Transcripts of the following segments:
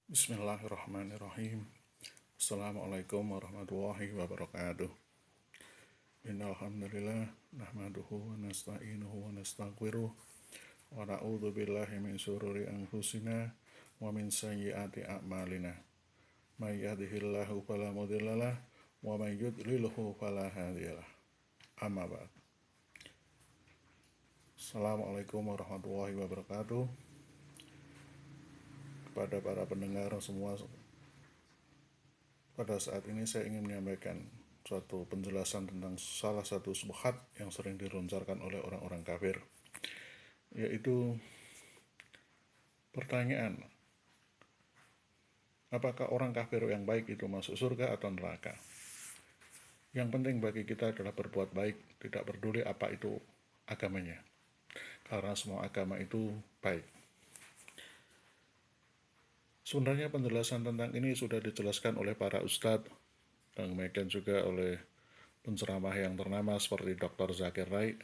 Bismillahirrahmanirrahim. Assalamualaikum warahmatullahi wabarakatuh. Innal hamdalillah nahmaduhu wa nasta'inuhu wa nastaghfiruh wa na'udzu billahi min syururi anfusina wa min sayyiati a'malina. May yahdihillahu fala mudhillalah wa may yudlilhu fala hadiyalah. Amma ba'd. Assalamualaikum warahmatullahi wabarakatuh. Kepada para pendengar semua, pada saat ini saya ingin menyampaikan suatu penjelasan tentang salah satu syubhat yang sering dilontarkan oleh orang-orang kafir, yaitu pertanyaan, apakah orang kafir yang baik itu masuk surga atau neraka? Yang penting bagi kita adalah berbuat baik, tidak peduli apa itu agamanya, karena semua agama itu baik. Sebenarnya penjelasan tentang ini sudah dijelaskan oleh para ustadz dan demikian juga oleh penceramah yang ternama seperti Dr. Zakir Naik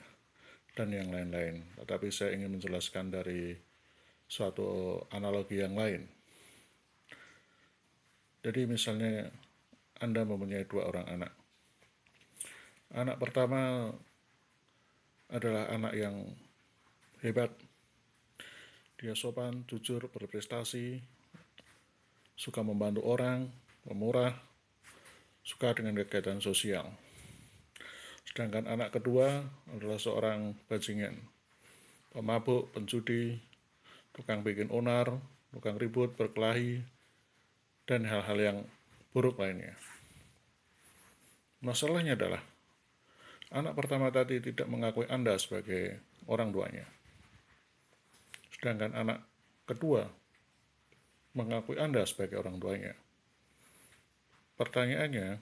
dan yang lain-lain. Tetapi saya ingin menjelaskan dari suatu analogi yang lain. Jadi misalnya Anda mempunyai dua orang anak. Anak pertama adalah anak yang hebat. Dia sopan, jujur, berprestasi, suka membantu orang, pemurah, suka dengan kegiatan sosial. Sedangkan anak kedua adalah seorang bajingan, pemabuk, penjudi, tukang bikin onar, tukang ribut, berkelahi, dan hal-hal yang buruk lainnya. Masalahnya adalah anak pertama tadi tidak mengakui Anda sebagai orang tuanya. Sedangkan anak kedua mengakui Anda sebagai orang tuanya. Pertanyaannya,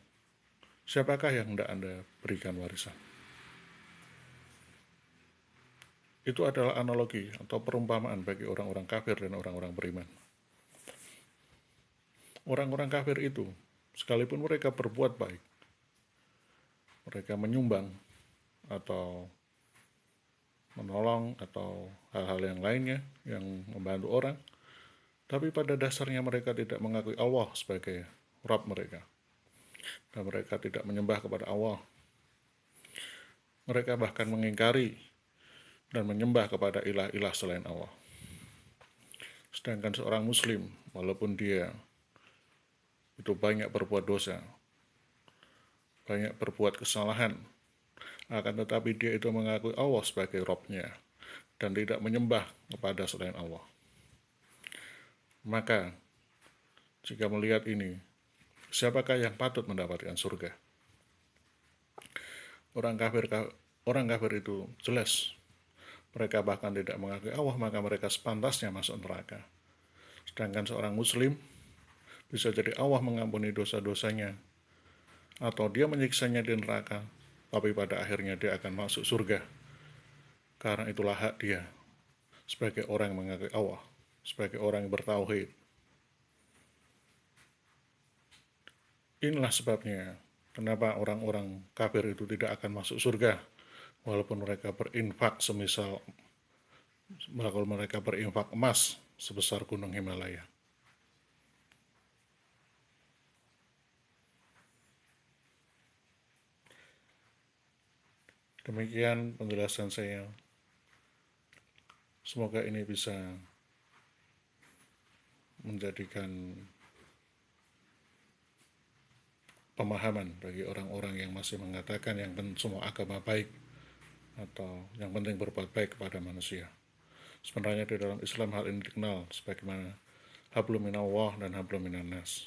siapakah yang hendak Anda berikan warisan? Itu adalah analogi atau perumpamaan bagi orang-orang kafir dan orang-orang beriman. Orang-orang kafir itu, sekalipun mereka berbuat baik, mereka menyumbang atau menolong atau hal-hal yang lainnya yang membantu orang, tapi pada dasarnya mereka tidak mengakui Allah sebagai Rabb mereka. Dan mereka tidak menyembah kepada Allah. Mereka bahkan mengingkari dan menyembah kepada ilah-ilah selain Allah. Sedangkan seorang muslim, walaupun dia itu banyak berbuat dosa, banyak berbuat kesalahan, akan tetapi dia itu mengakui Allah sebagai Rabb-nya dan tidak menyembah kepada selain Allah. Maka, jika melihat ini, siapakah yang patut mendapatkan surga? Orang kafir itu jelas. Mereka bahkan tidak mengakui Allah, maka mereka sepantasnya masuk neraka. Sedangkan seorang muslim, bisa jadi Allah mengampuni dosa-dosanya, atau dia menyiksanya di neraka, tapi pada akhirnya dia akan masuk surga. Karena itulah hak dia, sebagai orang yang mengakui Allah, sebagai orang yang bertauhid. Inilah sebabnya kenapa orang-orang kafir itu tidak akan masuk surga, walaupun mereka berinfak semisal mereka berinfak emas sebesar gunung Himalaya. Demikian penjelasan saya. Semoga ini bisa menjadikan pemahaman bagi orang-orang yang masih mengatakan yang semua agama baik atau yang penting berbuat baik kepada manusia. Sebenarnya di dalam Islam hal ini dikenal sebagaimana hablum minallah dan hablum minannas.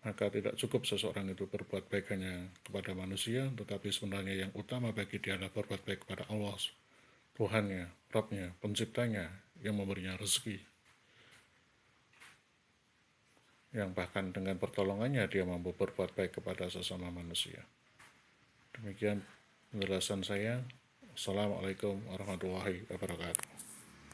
Maka tidak cukup seseorang itu berbuat baik hanya kepada manusia, tetapi sebenarnya yang utama bagi dia adalah berbuat baik kepada Allah, Tuhannya, Rabbnya, penciptanya, yang memberinya rezeki, yang bahkan dengan pertolongannya dia mampu berbuat baik kepada sesama manusia. Demikian penjelasan saya. Assalamualaikum warahmatullahi wabarakatuh.